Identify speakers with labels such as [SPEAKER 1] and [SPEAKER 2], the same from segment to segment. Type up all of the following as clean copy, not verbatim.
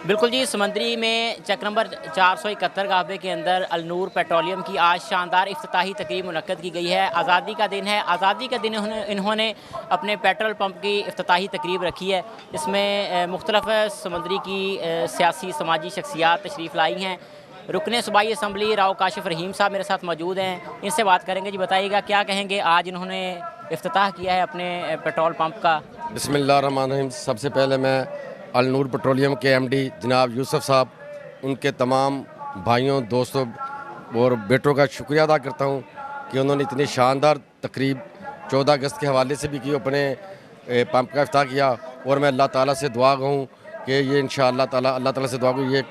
[SPEAKER 1] बिल्कुल जी, समंदरी में चक नंबर 471 गाहबे के अंदर अलनूर पेट्रोलियम की आज शानदार इफ्तिताही तकरीब मुनक्कद की गई है। आज़ादी का दिन है, आज़ादी के दिन इन्होंने अपने पेट्रोल पंप की इफ्तिताही तकरीब रखी है। इसमें मुख्तलिफ समंदरी की सियासी समाजी शख्सियात तशरीफ़ लाई हैं। रुकने सूबाई असम्बली राव काशिफ रहीम साहब मेरे साथ मौजूद हैं, इनसे बात करेंगे। जी बताइएगा क्या कहेंगे, आज इन्होंने इफ्तिताह किया है अपने पेट्रोल पंप का।
[SPEAKER 2] बिस्मिल्लाहिर्रहमानिर्रहीम। सबसे पहले मैं अलनूर पेट्रोलियम के एमडी जनाब यूसुफ साहब, उनके तमाम भाइयों, दोस्तों और बेटों का शुक्रिया अदा करता हूँ कि उन्होंने इतनी शानदार तकरीब 14 अगस्त के हवाले से भी की, अपने पंप का इफ्ताह किया। और मैं अल्लाह ताला से दुआ कहूँ कि ये इंशाअल्लाह ताला अल्लाह ताला से दुआ कहूँ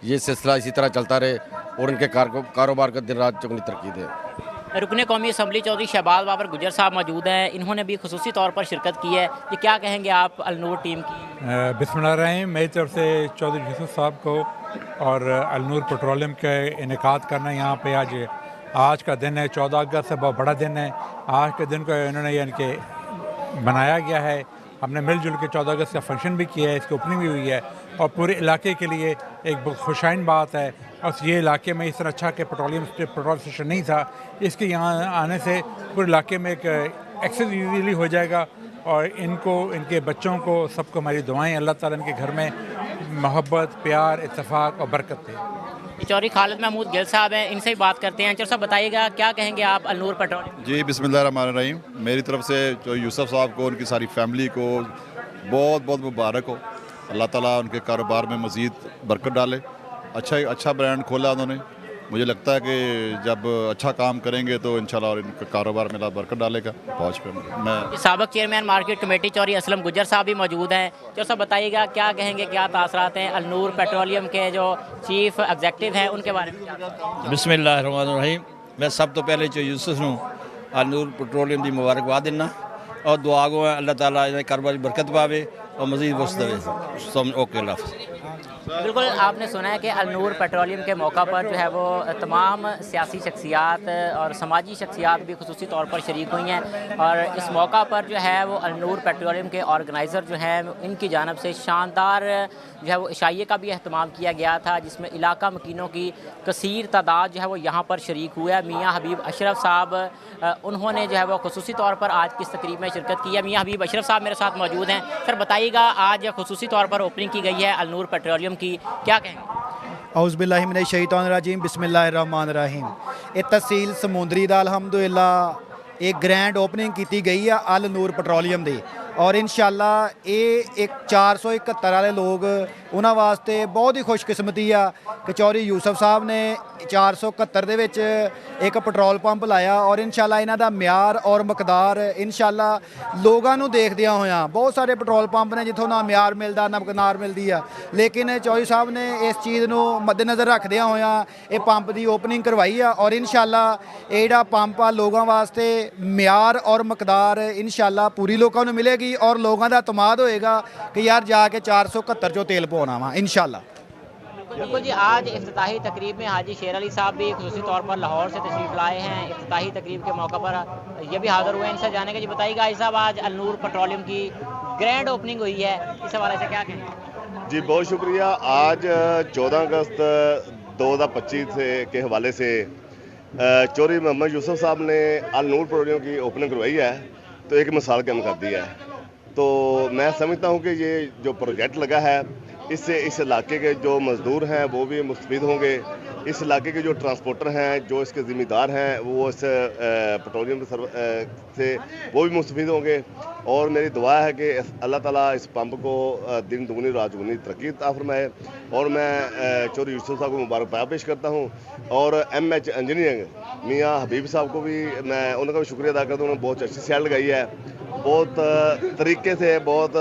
[SPEAKER 2] ये सिलसिला इसी तरह चलता रहे और उनके कारोबार का दिन रात चौगनी तरक्की दे।
[SPEAKER 1] रुकने कौमी असम्बली चौधरी शहबाज बाबर गुजर साहब मौजूद हैं, इन्होंने भी खुसूसी तौर पर शिरकत की है। ये क्या कहेंगे आप अलनूर टीम की?
[SPEAKER 3] बिस्मिल्लाहिर्रहमानिर्रहीम। मेरी तरफ से चौधरी यूसुफ साहब को और अलनूर पेट्रोलियम के इनेकाद करना यहाँ पे आज का दिन है। 14 अगस्त से बहुत बड़ा दिन है। आज के दिन को इन्होंने यानी कि बनाया गया है। हमने मिलजुल के 14 अगस्त का फंक्शन भी किया है, इसकी ओपनिंग भी हुई है और पूरे इलाके के लिए एक बहुत खुशाइन बात है। और ये इलाके में इस तरह अच्छा के पेट्रोल स्टेशन नहीं था, इसके यहाँ आने से पूरे इलाके में एक एक्सेस ईजीली हो जाएगा और इनको, इनके बच्चों को, सबको हमारी दुआएं, अल्लाह ताला इनके घर में मोहब्बत, प्यार, इत्तेफाक और बरकत दे।
[SPEAKER 1] चौधरी खालिद महमूद गिल साहब हैं, इनसे ही बात करते हैं। चौधरी साहब बताइएगा क्या कहेंगे आप अलनूर पेट्रोलियम?
[SPEAKER 4] जी बिस्मिल्लाहिर्रहमानिर्रहीम। मेरी तरफ से जो यूसुफ साहब को, उनकी सारी फैमिली को बहुत बहुत मुबारक हो। अल्लाह ताला उनके कारोबार में मज़ीद बरकत डाले। अच्छा ब्रांड खोला उन्होंने। मुझे लगता है कि जब अच्छा काम करेंगे तो इंशाल्लाह और इनके कारोबार में अल्लाह बरकत डालेगा। पहुँच पे मैं
[SPEAKER 1] साबिक chairman market committee Chaudhary Aslam Gujar साहब भी मौजूद हैं। चौधरी साहब बताइएगा क्या कहेंगे, क्या तासरात हैं अलनूर पेट्रोलियम के जो चीफ एग्जेक्टिव हैं उनके बारे में?
[SPEAKER 5] बिस्मिल्लाहिर्रहमानिर्रहीम। मैं सब तो पहले जो यूसुफ नूं अलनूर पेट्रोलियम की मुबारकबाद दिना और दुआ गो अल्लाह ताला इन्हें कारोबार बरकत पावे और मज़ीद वस्त देवे। ओके लफ्ज़।
[SPEAKER 1] बिल्कुल, आपने सुना है कि अलनूर पेट्रोलियम के मौका पर जो है वो तमाम सियासी शख्सियात और समाजी शख्सियात भी खुसूसी तौर पर शरीक हुई हैं। और इस मौका पर जो है वो अलनूर पेट्रोलियम के ऑर्गेनाइज़र जो हैं इनकी जानब से शानदार जो है वो इशाइये का भी अहतमाम किया गया था, जिसमें इलाका मकीनों की कसीर तादाद जो है वो यहाँ पर शरीक हुआ है। मियाँ हबीब अशरफ साहब उन्होंने जो है वो खुसूसी तौर पर आज की इस तकरीब में शिरकत की है। मियाँ हबीब अशरफ साहब मेरे साथ मौजूद हैं। सर बताइएगा, आज खुसूसी तौर पर ओपनिंग की गई है अलनूर पेट्रोलियम की, क्या कहेंगे?
[SPEAKER 6] औज़ुबिल्लाहि मिनश्शैतानिर्रजीम। बिस्मिल्लाहिर्रहमानिर्रहीम। ये तहसील समूंदरी दा अल्हम्दुलिल्लाह एक ग्रैंड ओपनिंग की गई है अलनूर पेट्रोलियम दी और इंशाअल्लाह ये एक 471 वाले लोग उन्होंने वास्ते बहुत ही खुशकिस्मती आ कि चौधरी यूसुफ साहब ने 471 दे विच एक पेट्रोल पंप लाया और इंशाअल्लाह इन्हां दा म्यार और मकदार इंशाअल्लाह लोगों नूं देखदियां होयां, बहुत सारे पेट्रोल पंप ने जिथों ना म्यार मिलदा ना मकदार मिलदी आ, लेकिन चौधरी साहब ने इस चीज़ नूं मद्देनज़र रखदियां होयां ये पंप की ओपनिंग करवाई आ और इंशाअल्लाह ये जिहड़ा पंप आ लोगों वास्ते म्यार और मकदार इंशाअल्लाह पूरी लोगों नूं मिलेगी और लोगों का एतमाद होएगा कि यार जाके 471 चो तेल पवाना वा इंशाअल्लाह।
[SPEAKER 1] बिल्कुल जी, आज इफ्तिताही तकरीब में हाजी शेर अली साहब भी खुसूसी तौर पर लाहौर से तशरीफ़ लाए हैं। इफ्तिताही तकरीब के मौका पर ये भी हाज़िर हुए हैं, इनसे जानेंगे। जी बताइएगा आई साहब, आज अलनूर पेट्रोलियम की ग्रैंड ओपनिंग हुई है, इस हवाले से क्या कहेंगे?
[SPEAKER 7] जी बहुत शुक्रिया। आज 14 अगस्त 2025 के हवाले से चौधरी मोहम्मद यूसुफ साहब ने अलनूर पेट्रोलियम की ओपनिंग करवाई है तो एक मिसाल कायम कर दी है। तो मैं समझता हूँ कि ये जो प्रोजेक्ट लगा है इससे इस इलाके के जो मज़दूर हैं वो भी मुस्तफ़ीद होंगे, इस इलाके के जो ट्रांसपोर्टर हैं, जो इसके ज़िम्मेदार हैं, वो इस पेट्रोलियम से वो भी मुस्तफ़ीद होंगे। और मेरी दुआ है कि अल्लाह ताला इस पंप को दिन दुगनी रात दुगनी तरक्की अता फरमाए। और मैं चौधरी यूसुफ साहब को मुबारकबाद पेश करता हूँ और MH इंजीनियरिंग मियाँ हबीब साहब को भी मैं उनका भी शुक्रिया अदा करता हूँ। उन्होंने बहुत अच्छी सैड लगाई है, बहुत तरीके से, बहुत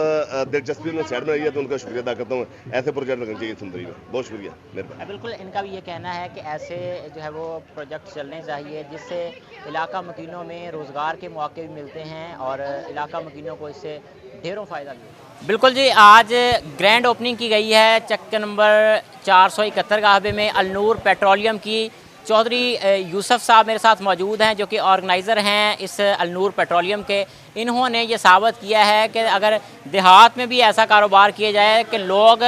[SPEAKER 7] दिलचस्पी में सैड बनाई है, तो उनका शुक्रिया अदा करता हूँ। ऐसे प्रोजेक्ट लगने चाहिए सुंदरी में। बहुत शुक्रिया मेरे।
[SPEAKER 1] बिल्कुल, इनका भी ये कहना है कि ऐसे जो है वो प्रोजेक्ट चलने चाहिए जिससे इलाका मकीनों में रोज़गार के मौके भी मिलते हैं और इलाका मकीनों को इससे ढेरों फ़ायदा मिलता है। बिल्कुल जी, आज ग्रैंड ओपनिंग की गई है चक्कर नंबर 471 गाहबे में अलनूर पेट्रोलियम की चौधरी यूसुफ साहब मेरे साथ मौजूद हैं, जो कि ऑर्गेनाइज़र हैं इस अलनूर पेट्रोलियम के। इन्होंने ये साबित किया है कि अगर देहात में भी ऐसा कारोबार किया जाए कि लोग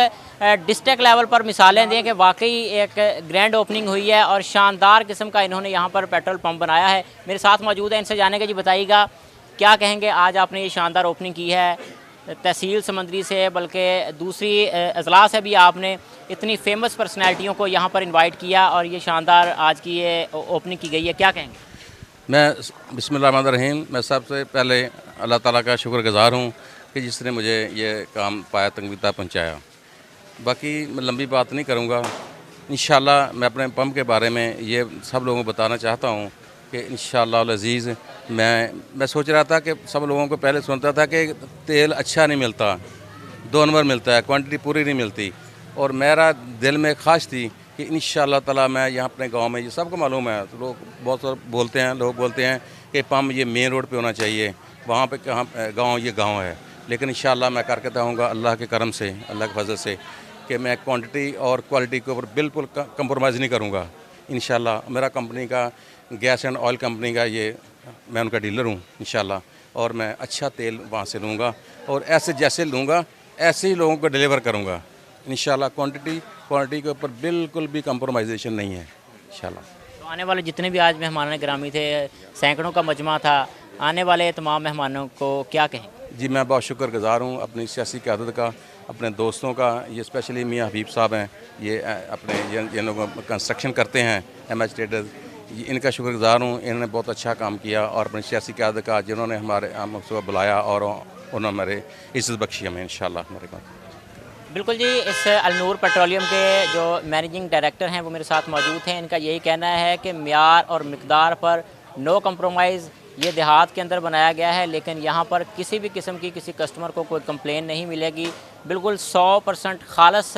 [SPEAKER 1] डिस्ट्रिक्ट लेवल पर मिसालें दें कि वाकई एक ग्रैंड ओपनिंग हुई है और शानदार किस्म का इन्होंने यहाँ पर पेट्रोल पंप बनाया है। मेरे साथ मौजूद है, इनसे जानेंगे। जी बताइएगा, क्या कहेंगे, आज आपने ये शानदार ओपनिंग की है तहसील समंदरी से, बल्कि दूसरी अजला से भी आपने इतनी फेमस पर्सनैलिटियों को यहाँ पर इनवाइट किया और ये शानदार आज की ये ओपनिंग की गई है, क्या कहेंगे?
[SPEAKER 8] मैं बिस्मिल्लाहिर्रहमानिर्रहीम, मैं सबसे पहले अल्लाह ताला का शुक्रगुज़ार हूँ कि जिसने मुझे ये काम पाया तंगीता पहुँचाया। बाकी मैं लंबी बात नहीं करूँगा। इंशाल्लाह मैं अपने पंप के बारे में ये सब लोगों को बताना चाहता हूँ कि इंशाअल्लाह अज़ीज़ मैं सोच रहा था कि सब लोगों को पहले सुनता था कि तेल अच्छा नहीं मिलता, 2 नंबर मिलता है, क्वांटिटी पूरी नहीं मिलती। और मेरा दिल में ख्वाहिश थी कि इंशाअल्लाह ताला मैं यहाँ अपने गांव में, ये सबको मालूम है, तो लोग बहुत सारे लोग बोलते हैं कि पंप ये मेन रोड पे होना चाहिए, वहाँ पे कहाँ गांव, ये गांव है। लेकिन इंशाअल्लाह मैं करके बताऊँगा अल्लाह के करम से, अल्लाह के फजल से, कि मैं क्वांटिटी और क्वालिटी के ऊपर बिल्कुल कंप्रोमाइज़ नहीं करूँगा। इंशाअल्लाह मेरा कंपनी का गैस एंड ऑयल कंपनी का ये, मैं उनका डीलर हूँ इंशाअल्लाह, और मैं अच्छा तेल वहाँ से लूँगा और ऐसे जैसे लूँगा ऐसे ही लोगों को डिलीवर करूँगा इंशाअल्लाह। क्वांटिटी के ऊपर बिल्कुल भी कंप्रोमाइजेशन नहीं है इंशाअल्लाह।
[SPEAKER 1] तो आने वाले जितने भी आज मेहमान गिरामी थे, सैकड़ों का मजमा था, आने वाले तमाम मेहमानों को क्या कहेंगे? जी
[SPEAKER 8] मैं बहुत शुक्रगुज़ार हूँ अपनी सियासी क़यादत का, अपने दोस्तों का। ये स्पेशली मियाँ हबीब साहब हैं, ये अपने ये लोग कंस्ट्रक्शन करते हैं, MH ट्रेडर्स, इनका शुक्रगुज़ार हूँ। इन्होंने बहुत अच्छा काम किया और अपनी सियासी क़यादत का, जिन्होंने हम उसको बुलाया और उन्होंने हमारे इज़्ज़त बख्शी हमें इंशाअल्लाह हमारे पास।
[SPEAKER 1] बिल्कुल जी, इस अलनूर पेट्रोलियम के जो मैनेजिंग डायरेक्टर हैं वो मेरे साथ मौजूद हैं। इनका यही कहना है कि मियार और मिकदार पर नो कंप्रोमाइज़ ये देहात के अंदर बनाया गया है, लेकिन यहाँ पर किसी भी किस्म की किसी कस्टमर को कोई कंप्लेन नहीं मिलेगी। बिल्कुल 100% खालस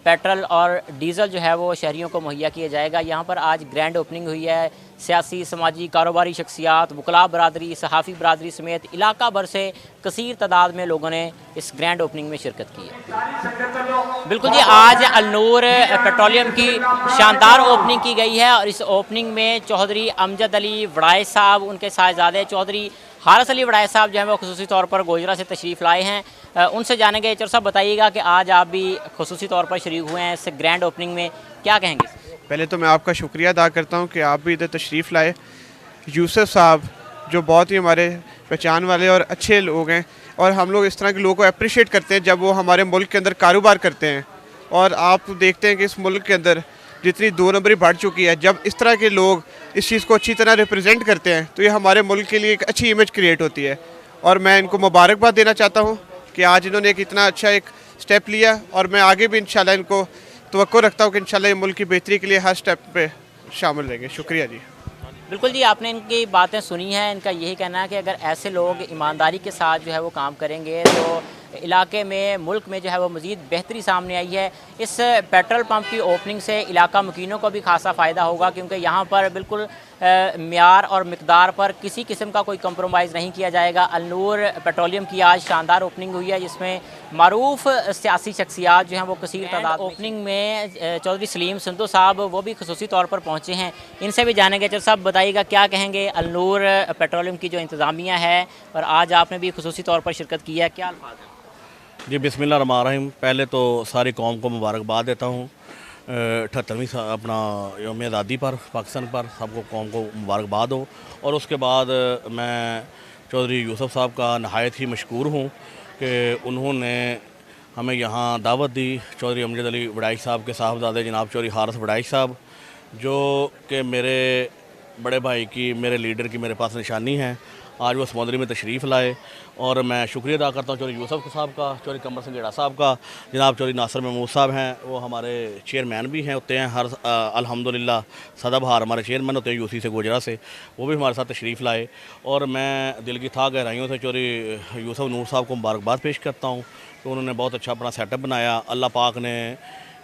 [SPEAKER 1] पेट्रोल और डीज़ल जो है वो शहरियों को मुहैया किया जाएगा। यहाँ पर आज ग्रैंड ओपनिंग हुई है। सियासी, समाजी, कारोबारी शख्सियात, वकला बरादरी, सहाफ़ी बरादरी समेत इलाका भर से कसीर तादाद में लोगों ने इस ग्रैंड ओपनिंग में शिरकत की है। बिल्कुल जी, आज अलनूर पेट्रोलियम की शानदार ओपनिंग की गई है और इस ओपनिंग में चौधरी अमजद अली वड़ाई साहब, उनके साहबजादे चौधरी हारिस अली वड़ाई साहब जो है वो खुसूसी तौर पर गोजरा से तशरीफ़ लाए हैं। उनसे जानेंगे। चौधरी साहब बताइएगा कि आज आप भी खुसूसी तौर पर शरीक हुए हैं इस ग्रैंड ओपनिंग में, क्या कहेंगे?
[SPEAKER 9] पहले तो मैं आपका शुक्रिया अदा करता हूं कि आप भी इधर तशरीफ़ लाए। यूसुफ साहब जो बहुत ही हमारे पहचान वाले और अच्छे लोग हैं, और हम लोग इस तरह के लोगों को अप्रिशिएट करते हैं जब वो हमारे मुल्क के अंदर कारोबार करते हैं। और आप देखते हैं कि इस मुल्क के अंदर जितनी 2 नंबरी बढ़ चुकी है, जब इस तरह के लोग इस चीज़ को अच्छी तरह रिप्रेजेंट करते हैं तो ये हमारे मुल्क के लिए एक अच्छी इमेज क्रिएट होती है। और मैं इनको मुबारकबाद देना चाहता हूँ कि आज इन्होंने एक इतना अच्छा एक स्टेप लिया, और मैं आगे भी इंशाल्लाह इनको तवक्को रखता हूँ कि इंशाल्लाह ये मुल्क की बेहतरी के लिए हर स्टेप पे शामिल रहेंगे। शुक्रिया जी।
[SPEAKER 1] बिल्कुल जी, आपने इनकी बातें सुनी हैं। इनका यही कहना है कि अगर ऐसे लोग ईमानदारी के साथ जो है वो काम करेंगे तो इलाके में, मुल्क में जो है वो मज़ीद बेहतरी सामने आई है। इस पेट्रोल पंप की ओपनिंग से इलाका मुकीनों को भी खासा फ़ायदा होगा, क्योंकि यहाँ पर बिल्कुल मियार और मिकदार पर किसी किस्म का कोई कंप्रोमाइज़ नहीं किया जाएगा। अलनूर पेट्रोलियम की आज शानदार ओपनिंग हुई है, जिसमें मारूफ सियासी शख्सियात जो हैं वो कसीर तादाद। ओपनिंग में चौधरी सलीम संधू साहब वो भी खुसूसी तौर पर पहुँचे हैं, इनसे भी जानेंगे। चौधरी साहब बताइएगा, क्या कहेंगे अलनूर पेट्रोलियम की जो इंतज़ामिया है और आज आपने भी खुसूसी तौर पर शिरकत की है, क्या अल्फाज़ हैं?
[SPEAKER 5] जी बिस्मिल्लाहिर्रहमानिर्रहीम, पहले तो सारी कौम को मुबारकबाद देता हूँ 78वीं अपना यौम आज़ादी पर, पाकिस्तान पर सबको कौम को मुबारकबाद हो। और उसके बाद मैं चौधरी यूसुफ साहब का नहायत ही मशकूर हूँ कि उन्होंने हमें यहाँ दावत दी। चौधरी अमजद अली वड़ाई साहब के साहबजादे जनाब चौधरी हारिस वड़ाई साहब, जो कि मेरे बड़े भाई की, मेरे लीडर की मेरे पास निशानी है, आज वो समंदरी में तशरीफ़ लाए। और मैं शुक्रिया अदा करता हूँ चौधरी यूसुफ साहब का, चौधरी कमर सिंह गेड़ा साहब का, जनाब चौधरी नासिर महमूद साहब हैं, वो हमारे चेयरमैन भी हैं, होते हैं हर अल्हम्दुलिल्लाह सदाबहार हमारे चेयरमैन होते हैं यूसी से गोजरा से, वो भी हमारे साथ तशरीफ़ लाए। और मैं दिल की था गहराइयों से चौधरी यूसुफ नूर साहब को मुबारकबाद पेश करता हूँ कि उन्होंने बहुत अच्छा अपना सेटअप बनाया। अल्लाह पाक ने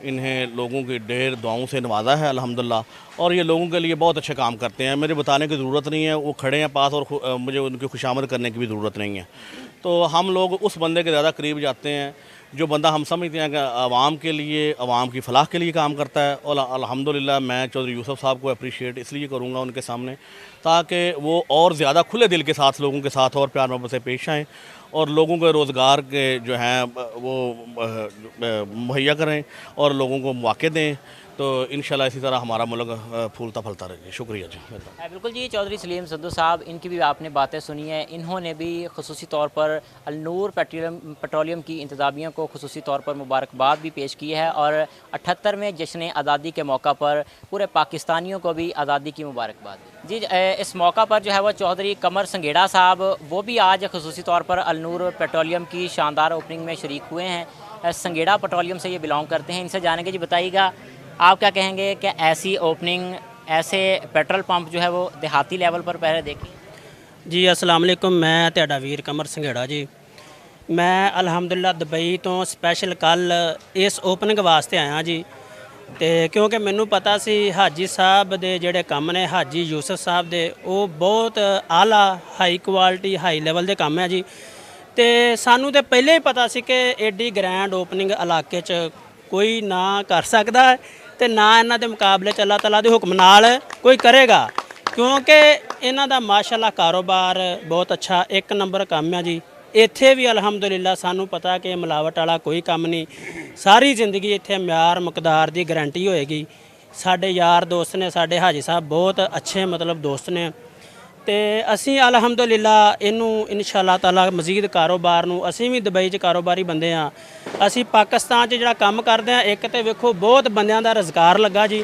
[SPEAKER 5] इन्हें लोगों की ढेर दुआओं से नवाजा है अल्हम्दुलिल्लाह, और ये लोगों के लिए बहुत अच्छे काम करते हैं। मुझे बताने की ज़रूरत नहीं है, वो खड़े हैं पास, और मुझे उनकी खुशामद करने की भी ज़रूरत नहीं है। तो हम लोग उस बंदे के ज़्यादा करीब जाते हैं जो बंदा हम समझते हैं कि आवाम के लिए, आवाम की फलाह के लिए काम करता है, और अल्हम्दुलिल्लाह मैं चौधरी यूसुफ साहब को अप्रिशिएट इसलिए करूँगा उनके सामने, ताकि वो और ज़्यादा खुले दिल के साथ लोगों के साथ और प्यार मोहब्बत से पेश आएँ और लोगों के रोज़गार के जो हैं वो मुहैया करें और लोगों को मौके दें। तो इंशाल्लाह इसी तरह हमारा मुल्क फूलता फलता रहे। शुक्रिया जी।
[SPEAKER 1] बिल्कुल जी, चौधरी सलीम संधू साहब, इनकी भी आपने बातें सुनी हैं। इन्होंने भी खुसूसी तौर पर अलनूर पेट्रोलियम की इंतज़ामिया को खुसूसी तौर पर मुबारकबाद भी पेश की है और 78वें जश्न आज़ादी के मौका पर पूरे पाकिस्तानियों को भी आज़ादी की मुबारकबाद दी। जी, इस मौका पर जो है वो चौधरी कमर संघेड़ा साहब वो भी आज खुसूसी तौर पर अलनूर पेट्रोलियम की शानदार ओपनिंग में शरीक हुए हैं। संघेड़ा पेट्रोलियम से ये बिलोंग करते हैं। इनसे जानेंगे, जी बताइएगा आप क्या कहेंगे कि ऐसी ओपनिंग, ऐसे पेट्रोल पंप जो है वो देहाती लेवल पर पहले देखें?
[SPEAKER 10] जी अस्सलाम वालेकुम, मैं ਤੁਹਾਡਾ ਵੀਰ ਕਮਰ ਸੰਘੇੜਾ ਜੀ। ਮੈਂ ਅਲਹਮਦੁਲਿਲਾ ਦੁਬਈ ਤੋਂ ਸਪੈਸ਼ਲ ਕੱਲ ਇਸ ਓਪਨਿੰਗ ਵਾਸਤੇ ਆਇਆ ਜੀ। ਤੇ ਕਿਉਂਕਿ ਮੈਨੂੰ ਪਤਾ ਸੀ ਹਾਜੀ ਸਾਹਿਬ ਦੇ ਜਿਹੜੇ ਕੰਮ ਨੇ, ਹਾਜੀ ਯੂਸਫ ਸਾਹਿਬ ਦੇ, ਉਹ ਬਹੁਤ ਆਲਾ ਹਾਈ ਕੁਆਲਿਟੀ ਹਾਈ ਲੈਵਲ ਦੇ ਕੰਮ ਹੈ ਜੀ। ਤੇ ਸਾਨੂੰ ਤੇ ਪਹਿਲੇ ਹੀ ਪਤਾ ਸੀ ਕਿ ਐਡੀ ਗ੍ਰੈਂਡ ਓਪਨਿੰਗ ਇਲਾਕੇ 'ਚ ਕੋਈ ਨਾ ਕਰ ਸਕਦਾ ਤੇ ਨਾ ਇਹਨਾਂ ਦੇ ਮੁਕਾਬਲੇ 'ਚ ਅੱਲਾਹ ਤਾਲਾ ਦੇ ਹੁਕਮ ਨਾਲ ਕੋਈ ਕਰੇਗਾ, ਕਿਉਂਕਿ ਇਹਨਾਂ ਦਾ ਮਾਸ਼ਾਅੱਲਾ ਕਾਰੋਬਾਰ ਬਹੁਤ ਅੱਛਾ ਇੱਕ ਨੰਬਰ ਕੰਮ ਹੈ ਜੀ। ਇੱਥੇ ਵੀ ਅਲਹਮਦੁਲਿਲਾ ਸਾਨੂੰ ਪਤਾ ਕਿ ਮਿਲਾਵਟ ਵਾਲਾ ਕੋਈ ਕੰਮ ਨਹੀਂ। ਸਾਰੀ ਜ਼ਿੰਦਗੀ ਇੱਥੇ ਮਿਆਰ ਮਕਦਾਰ ਦੀ ਗਾਰੰਟੀ ਹੋਏਗੀ। ਸਾਡੇ ਯਾਰ ਦੋਸਤ ਨੇ, ਸਾਡੇ ਹਾਜੀ ਸਾਹਿਬ ਬਹੁਤ ਅੱਛੇ ਮਤਲਬ ਦੋਸਤ ਨੇ ਤੇ ਅਸੀਂ ਅਲਹਮਦੁਲਿਲਾ ਇਹਨੂੰ ਇਨਸ਼ਾ ਅੱਲਾਹ ਤਾਲਾ ਮਜ਼ੀਦ ਕਾਰੋਬਾਰ ਨੂੰ, ਅਸੀਂ ਵੀ ਦੁਬਈ 'ਚ ਕਾਰੋਬਾਰੀ ਬੰਦੇ ਆ। ਅਸੀਂ ਪਾਕਿਸਤਾਨ 'ਚ ਜਿਹੜਾ ਕੰਮ ਕਰਦੇ ਆ, ਇੱਕ ਤੇ ਵੇਖੋ ਬਹੁਤ ਬੰਦਿਆਂ ਦਾ ਰੁਜ਼ਗਾਰ ਲੱਗਾ ਜੀ,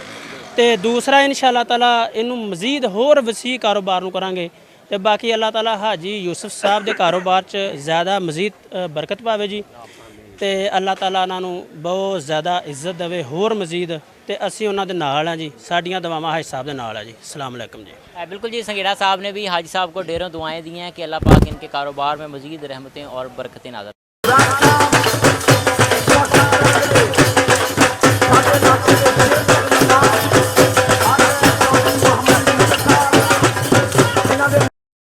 [SPEAKER 10] ਤੇ ਦੂਸਰਾ ਇਨਸ਼ਾ ਅੱਲਾਹ ਤਾਲਾ ਇਹਨੂੰ ਮਜ਼ੀਦ ਹੋਰ ਵਸੀ ਕਾਰੋਬਾਰ ਨੂੰ ਕਰਾਂਗੇ। ਤੇ ਬਾਕੀ ਅੱਲਾਹ ਤਾਲਾ ਹਾਜੀ ਯੂਸਫ ਸਾਹਿਬ ਦੇ ਕਾਰੋਬਾਰ 'ਚ ਜ਼ਿਆਦਾ ਮਜ਼ੀਦ ਬਰਕਤ ਪਾਵੇ ਜੀ, ਤੇ ਅੱਲਾਹ ਤਾਲਾ ਉਹਨਾਂ ਨੂੰ ਬਹੁਤ ਜ਼ਿਆਦਾ ਇੱਜ਼ਤ ਦੇਵੇ ਹੋਰ ਮਜ਼ੀਦ, ਤੇ ਅਸੀਂ ਉਹਨਾਂ ਦੇ ਨਾਲ ਹਾਂ ਜੀ। ਸਾਡੀਆਂ ਦੁਆਵਾਂ ਹਾਜੀ ਸਾਹਿਬ ਦੇ ਨਾਲ ਹੈ ਜੀ। अस्सलाम वालेकुम जी।
[SPEAKER 1] बिल्कुल जी, संघेड़ा साहब ने भी हाजी साहब को ढेरों दुआएं दी हैं कि अल्लाह पाक इनके कारोबार में मज़ीद रहमतें और बरकतें नाज़िल